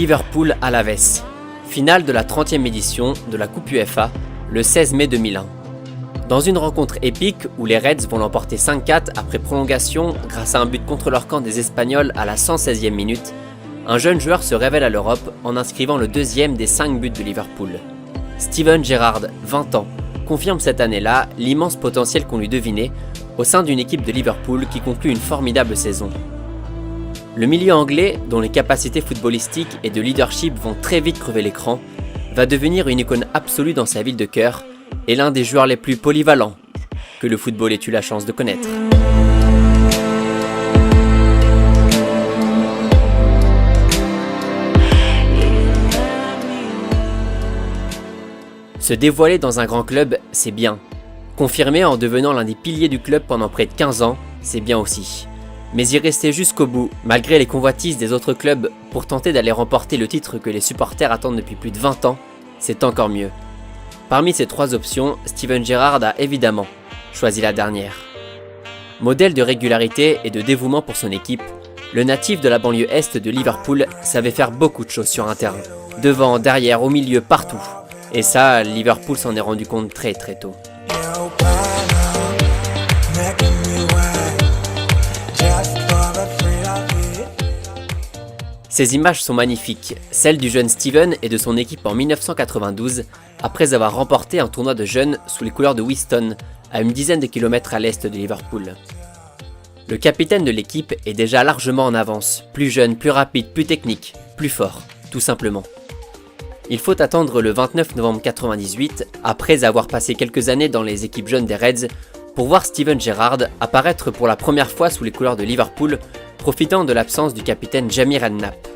Liverpool-Alaves, finale de la 30e édition de la Coupe UEFA, le 16 mai 2001. Dans une rencontre épique où les Reds vont l'emporter 5-4 après prolongation grâce à un but contre leur camp des Espagnols à la 116e minute, un jeune joueur se révèle à l'Europe en inscrivant le deuxième des 5 buts de Liverpool. Steven Gerrard, 20 ans, confirme cette année-là l'immense potentiel qu'on lui devinait au sein d'une équipe de Liverpool qui conclut une formidable saison. Le milieu anglais, dont les capacités footballistiques et de leadership vont très vite crever l'écran, va devenir une icône absolue dans sa ville de cœur et l'un des joueurs les plus polyvalents que le football ait eu la chance de connaître. Se dévoiler dans un grand club, c'est bien. Confirmer en devenant l'un des piliers du club pendant près de 15 ans, c'est bien aussi. Mais y rester jusqu'au bout, malgré les convoitises des autres clubs, pour tenter d'aller remporter le titre que les supporters attendent depuis plus de 20 ans, c'est encore mieux. Parmi ces 3 options, Steven Gerrard a évidemment choisi la dernière. Modèle de régularité et de dévouement pour son équipe, le natif de la banlieue est de Liverpool savait faire beaucoup de choses sur un terrain. Devant, derrière, au milieu, partout. Et ça, Liverpool s'en est rendu compte très tôt. Ces images sont magnifiques, celles du jeune Steven et de son équipe en 1992, après avoir remporté un tournoi de jeunes sous les couleurs de Wiston, à une dizaine de kilomètres à l'est de Liverpool. Le capitaine de l'équipe est déjà largement en avance, plus jeune, plus rapide, plus technique, plus fort, tout simplement. Il faut attendre le 29 novembre 1998, après avoir passé quelques années dans les équipes jeunes des Reds, pour voir Steven Gerrard apparaître pour la première fois sous les couleurs de Liverpool, profitant de l'absence du capitaine Jamie Redknapp.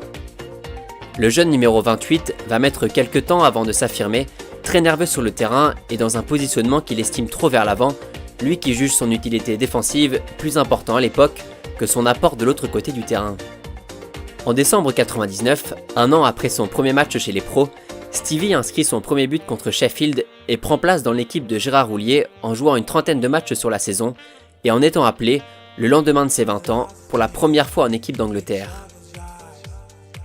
Le jeune numéro 28 va mettre quelques temps avant de s'affirmer, très nerveux sur le terrain et dans un positionnement qu'il estime trop vers l'avant, lui qui juge son utilité défensive plus important à l'époque que son apport de l'autre côté du terrain. En décembre 1999, un an après son premier match chez les pros, Stevie inscrit son premier but contre Sheffield et prend place dans l'équipe de Gérard Houllier en jouant une trentaine de matchs sur la saison et en étant appelé, le lendemain de ses 20 ans, pour la première fois en équipe d'Angleterre.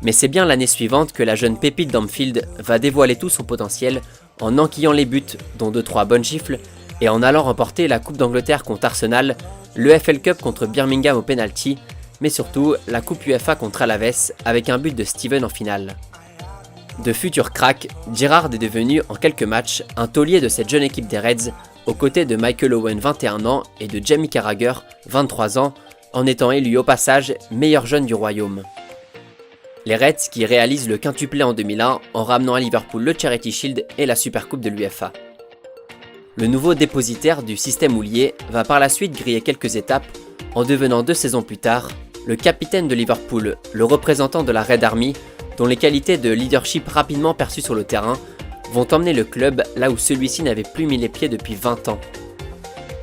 Mais c'est bien l'année suivante que la jeune pépite d'Anfield va dévoiler tout son potentiel en enquillant les buts, dont 2-3 bonnes gifles, et en allant remporter la Coupe d'Angleterre contre Arsenal, le FL Cup contre Birmingham au penalty, mais surtout la Coupe UEFA contre Alaves avec un but de Steven en finale. De futur crack, Gerrard est devenu en quelques matchs un taulier de cette jeune équipe des Reds, aux côtés de Michael Owen 21 ans et de Jamie Carragher 23 ans, en étant élu au passage meilleur jeune du royaume. Les Reds qui réalisent le quintuplé en 2001 en ramenant à Liverpool le Charity Shield et la Supercoupe de l'UEFA. Le nouveau dépositaire du système Houllier va par la suite griller quelques étapes en devenant 2 saisons plus tard le capitaine de Liverpool, le représentant de la Red Army, dont les qualités de leadership rapidement perçues sur le terrain vont emmener le club là où celui-ci n'avait plus mis les pieds depuis 20 ans.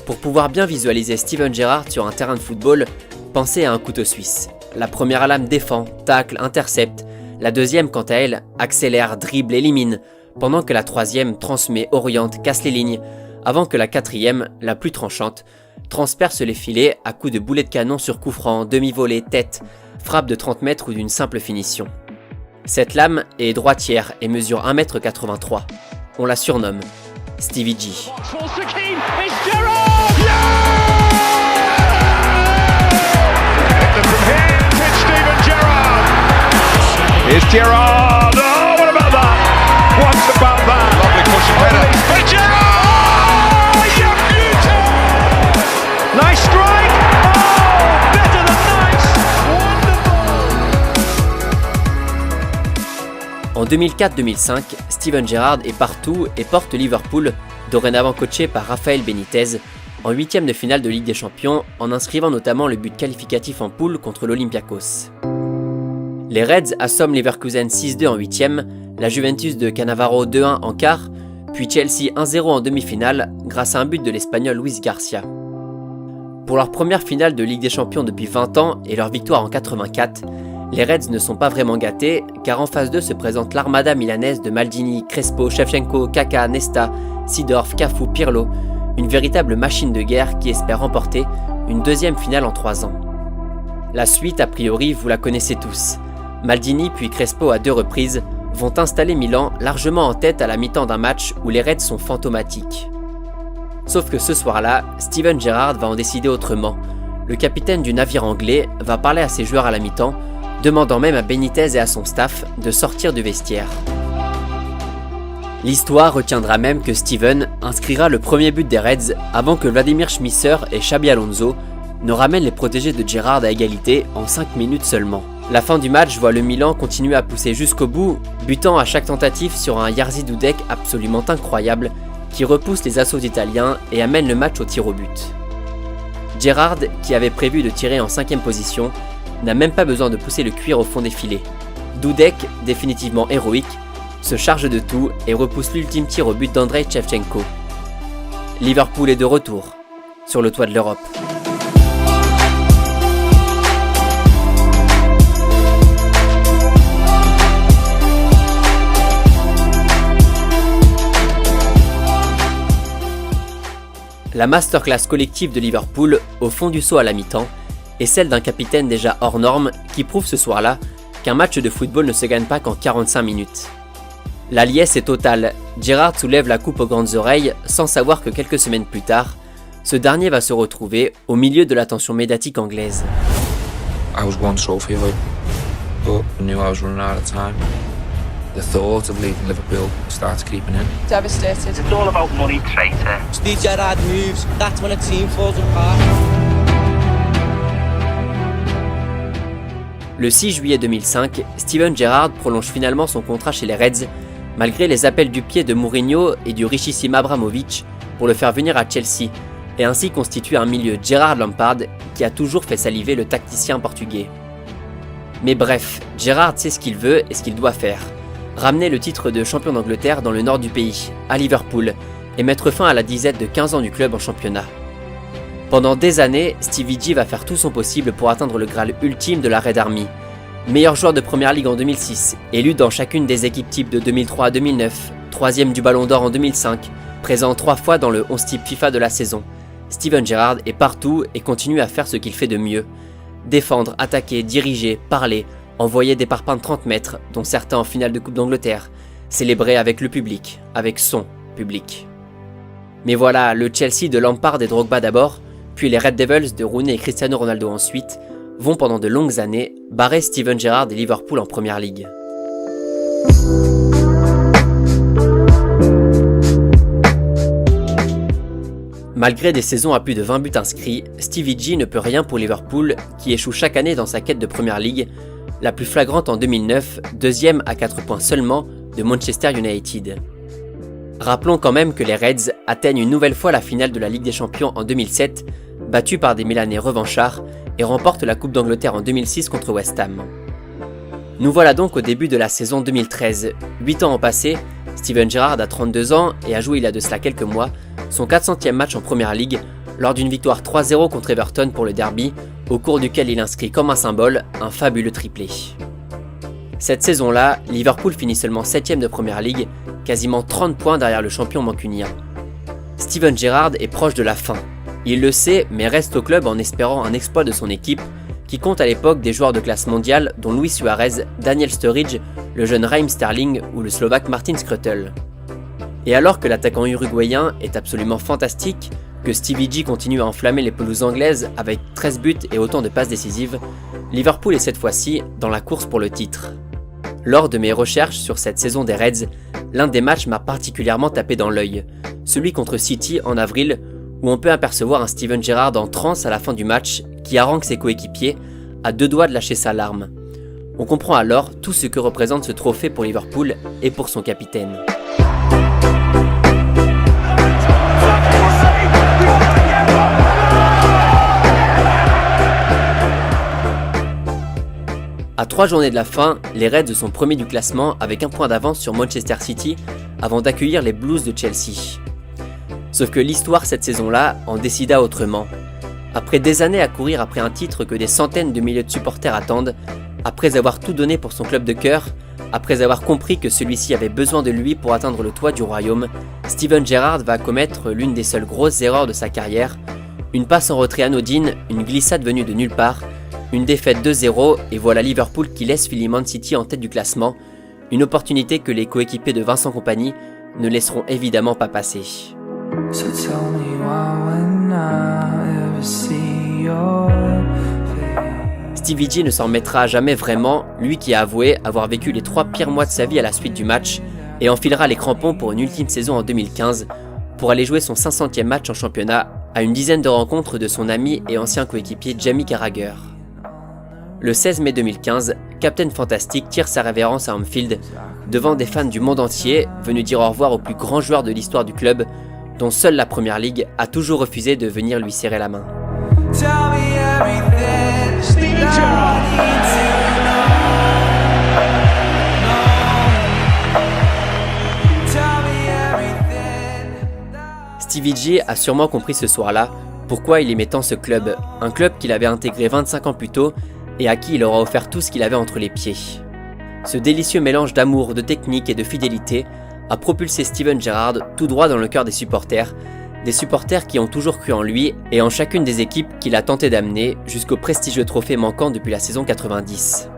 Pour pouvoir bien visualiser Steven Gerrard sur un terrain de football, pensez à un couteau suisse. La première lame défend, tacle, intercepte, la deuxième quant à elle accélère, dribble, élimine, pendant que la troisième transmet, oriente, casse les lignes, avant que la quatrième, la plus tranchante, transperce les filets à coups de boulet de canon sur coup franc, demi-volée, tête, frappe de 30 mètres ou d'une simple finition. Cette lame est droitière et mesure 1,83 m. On la surnomme Stevie G. Nice strike! Oh, better than nice! Wonderful! En 2004-2005, Steven Gerrard est partout et porte Liverpool, dorénavant coaché par Rafael Benitez, en 8e de finale de Ligue des Champions, en inscrivant notamment le but qualificatif en poule contre l'Olympiakos. Les Reds assomment Leverkusen 6-2 en 8e, la Juventus de Cannavaro 2-1 en quart, puis Chelsea 1-0 en demi-finale grâce à un but de l'Espagnol Luis Garcia. Pour leur première finale de Ligue des Champions depuis 20 ans et leur victoire en 84, les Reds ne sont pas vraiment gâtés car en phase 2 se présente l'armada milanaise de Maldini, Crespo, Shevchenko, Kaka, Nesta, Seedorf, Cafu, Pirlo, une véritable machine de guerre qui espère remporter une deuxième finale en 3 ans. La suite, a priori, vous la connaissez tous. Maldini puis Crespo à 2 reprises vont installer Milan largement en tête à la mi-temps d'un match où les Reds sont fantomatiques. Sauf que ce soir-là, Steven Gerrard va en décider autrement. Le capitaine du navire anglais va parler à ses joueurs à la mi-temps, demandant même à Benitez et à son staff de sortir du vestiaire. L'histoire retiendra même que Steven inscrira le premier but des Reds avant que Vladimir Šmisser et Xabi Alonso ne ramènent les protégés de Gerrard à égalité en 5 minutes seulement. La fin du match voit le Milan continuer à pousser jusqu'au bout, butant à chaque tentative sur un Jerzy Dudek absolument incroyable qui repousse les assauts italiens et amène le match au tir au but. Gerrard, qui avait prévu de tirer en 5e position, n'a même pas besoin de pousser le cuir au fond des filets. Dudek, définitivement héroïque, se charge de tout et repousse l'ultime tir au but d'Andrei Shevchenko. Liverpool est de retour sur le toit de l'Europe. La masterclass collective de Liverpool au fond du seau à la mi-temps est celle d'un capitaine déjà hors norme qui prouve ce soir-là qu'un match de football ne se gagne pas qu'en 45 minutes. La liesse est totale, Gerrard soulève la coupe aux grandes oreilles sans savoir que quelques semaines plus tard, ce dernier va se retrouver au milieu de l'attention médiatique anglaise. I was one trophy away, but I knew I was running out of time. The thought of leaving Liverpool starts creeping in. Devastated. It's all about money, traitor. Steve Gerrard moves, that's when a team falls apart. Le 6 juillet 2005, Steven Gerrard prolonge finalement son contrat chez les Reds, malgré les appels du pied de Mourinho et du richissime Abramovich pour le faire venir à Chelsea, et ainsi constituer un milieu Gerrard Lampard qui a toujours fait saliver le tacticien portugais. Mais bref, Gerrard sait ce qu'il veut et ce qu'il doit faire. Ramener le titre de champion d'Angleterre dans le nord du pays, à Liverpool, et mettre fin à la disette de 15 ans du club en championnat. Pendant des années, Stevie G va faire tout son possible pour atteindre le Graal ultime de la Red Army. Meilleur joueur de Première Ligue en 2006, élu dans chacune des équipes types de 2003 à 2009, 3e du Ballon d'Or en 2005, présent 3 fois dans le 11 type FIFA de la saison. Steven Gerrard est partout et continue à faire ce qu'il fait de mieux. Défendre, attaquer, diriger, parler, envoyer des parpaings de 30 mètres, dont certains en finale de Coupe d'Angleterre, célébrer avec le public, avec son public. Mais voilà, le Chelsea de Lampard et Drogba d'abord, puis les Red Devils de Rooney et Cristiano Ronaldo ensuite, vont pendant de longues années barrer Steven Gerrard et Liverpool en Première Ligue. Malgré des saisons à plus de 20 buts inscrits, Stevie G ne peut rien pour Liverpool, qui échoue chaque année dans sa quête de Première Ligue, la plus flagrante en 2009, deuxième à 4 points seulement de Manchester United. Rappelons quand même que les Reds atteignent une nouvelle fois la finale de la Ligue des Champions en 2007, battus par des Milanais revanchards, et remportent la Coupe d'Angleterre en 2006 contre West Ham. Nous voilà donc au début de la saison 2013. 8 ans ont passé, Steven Gerrard a 32 ans et a joué il y a de cela quelques mois son 400e match en Première Ligue lors d'une victoire 3-0 contre Everton pour le derby, au cours duquel il inscrit comme un symbole un fabuleux triplé. Cette saison-là, Liverpool finit seulement 7e de Première Ligue, quasiment 30 points derrière le champion mancunien. Steven Gerrard est proche de la fin. Il le sait, mais reste au club en espérant un exploit de son équipe, qui compte à l'époque des joueurs de classe mondiale dont Luis Suarez, Daniel Sturridge, le jeune Raheem Sterling ou le Slovaque Martin Skrtel. Et alors que l'attaquant uruguayen est absolument fantastique, que Stevie G continue à enflammer les pelouses anglaises avec 13 buts et autant de passes décisives, Liverpool est cette fois-ci dans la course pour le titre. Lors de mes recherches sur cette saison des Reds, l'un des matchs m'a particulièrement tapé dans l'œil, celui contre City en avril, où on peut apercevoir un Steven Gerrard en transe à la fin du match qui harangue ses coéquipiers, à 2 doigts de lâcher sa larme. On comprend alors tout ce que représente ce trophée pour Liverpool et pour son capitaine. À 3 journées de la fin, les Reds sont premiers du classement avec 1 point d'avance sur Manchester City avant d'accueillir les Blues de Chelsea. Sauf que l'histoire cette saison-là en décida autrement. Après des années à courir après un titre que des centaines de milliers de supporters attendent, après avoir tout donné pour son club de cœur, après avoir compris que celui-ci avait besoin de lui pour atteindre le toit du royaume, Steven Gerrard va commettre l'une des seules grosses erreurs de sa carrière, une passe en retrait anodine, une glissade venue de nulle part, une défaite 2-0 et voilà Liverpool qui laisse filer Man City en tête du classement, une opportunité que les coéquipiers de Vincent Kompany ne laisseront évidemment pas passer. So tell me why when I ever see your face. Stevie G ne s'en remettra jamais vraiment, lui qui a avoué avoir vécu les 3 pires mois de sa vie à la suite du match et enfilera les crampons pour une ultime saison en 2015 pour aller jouer son 500e match en championnat à une dizaine de rencontres de son ami et ancien coéquipier Jamie Carragher. Le 16 mai 2015, Captain Fantastic tire sa révérence à Anfield devant des fans du monde entier venus dire au revoir au plus grand joueur de l'histoire du club dont seule la Première Ligue a toujours refusé de venir lui serrer la main. Tell me everything Steven that Gerrard. I need to know. Tell me everything. Stevie G a sûrement compris ce soir-là pourquoi il aimait tant ce club, un club qu'il avait intégré 25 ans plus tôt et à qui il aura offert tout ce qu'il avait entre les pieds. Ce délicieux mélange d'amour, de technique et de fidélité a propulsé Steven Gerrard tout droit dans le cœur des supporters qui ont toujours cru en lui et en chacune des équipes qu'il a tenté d'amener jusqu'au prestigieux trophée manquant depuis la saison 90.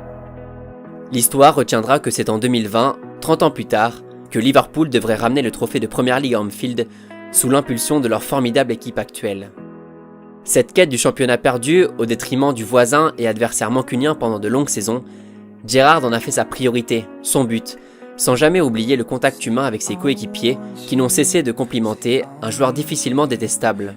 L'histoire retiendra que c'est en 2020, 30 ans plus tard, que Liverpool devrait ramener le trophée de Première Ligue à Anfield sous l'impulsion de leur formidable équipe actuelle. Cette quête du championnat perdu au détriment du voisin et adversaire mancunien pendant de longues saisons, Gerrard en a fait sa priorité, son but, sans jamais oublier le contact humain avec ses coéquipiers qui n'ont cessé de complimenter un joueur difficilement détestable.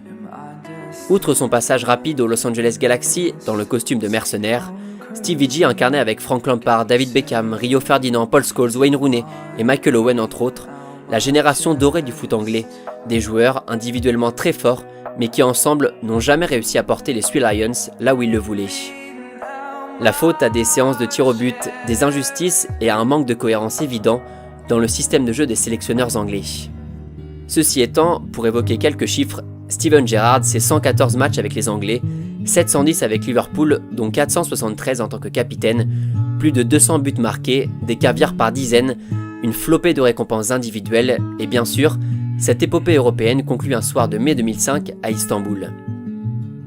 Outre son passage rapide au Los Angeles Galaxy dans le costume de mercenaire, Stevie G incarnait avec Frank Lampard, David Beckham, Rio Ferdinand, Paul Scholes, Wayne Rooney et Michael Owen entre autres, la génération dorée du foot anglais, des joueurs individuellement très forts mais qui ensemble n'ont jamais réussi à porter les Three Lions là où ils le voulaient. La faute à des séances de tir au but, des injustices et à un manque de cohérence évident dans le système de jeu des sélectionneurs anglais. Ceci étant, pour évoquer quelques chiffres, Steven Gerrard, c'est 114 matchs avec les Anglais, 710 avec Liverpool, dont 473 en tant que capitaine, plus de 200 buts marqués, des caviars par dizaines, une flopée de récompenses individuelles et bien sûr, cette épopée européenne conclut un soir de mai 2005 à Istanbul.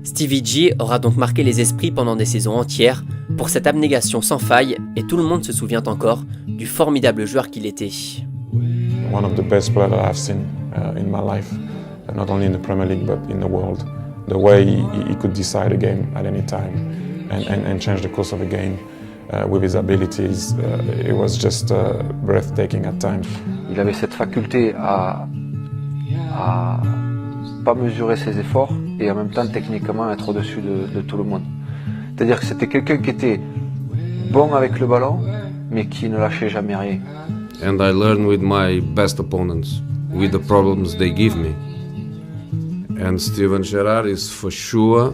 Stevie G aura donc marqué les esprits pendant des saisons entières pour cette abnégation sans faille et tout le monde se souvient encore du formidable joueur qu'il était. One of the best players that I've seen in my life, not only in the Premier League but in the world. The way he could decide a game at any time and change the course of a game with his abilities, it was just breathtaking at times. Il avait cette faculté à pas mesurer ses efforts et en même temps techniquement être au-dessus de tout le monde. C'est-à-dire que c'était quelqu'un qui était bon avec le ballon mais qui ne lâchait jamais rien. And I learn with my best opponents, with the problems they give me. And Steven Gerrard is for sure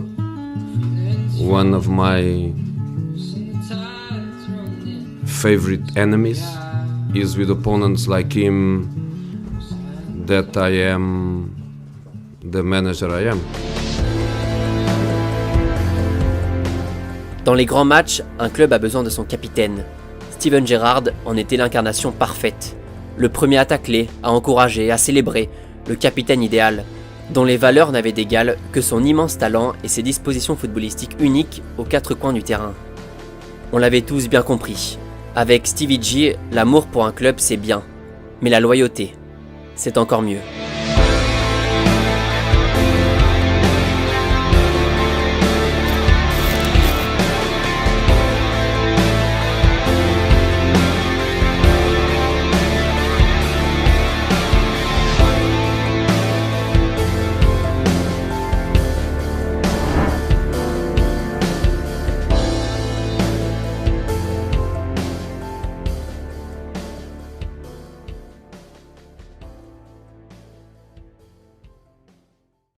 one of my favorite enemies. Is with opponents like him that I am the manager I am. Dans les grands matchs, un club a besoin de son capitaine. Steven Gerrard en était l'incarnation parfaite. Le premier à tacler, à encourager, à célébrer, le capitaine idéal, dont les valeurs n'avaient d'égal que son immense talent et ses dispositions footballistiques uniques aux 4 coins du terrain. On l'avait tous bien compris. Avec Stevie G, l'amour pour un club c'est bien, mais la loyauté, c'est encore mieux.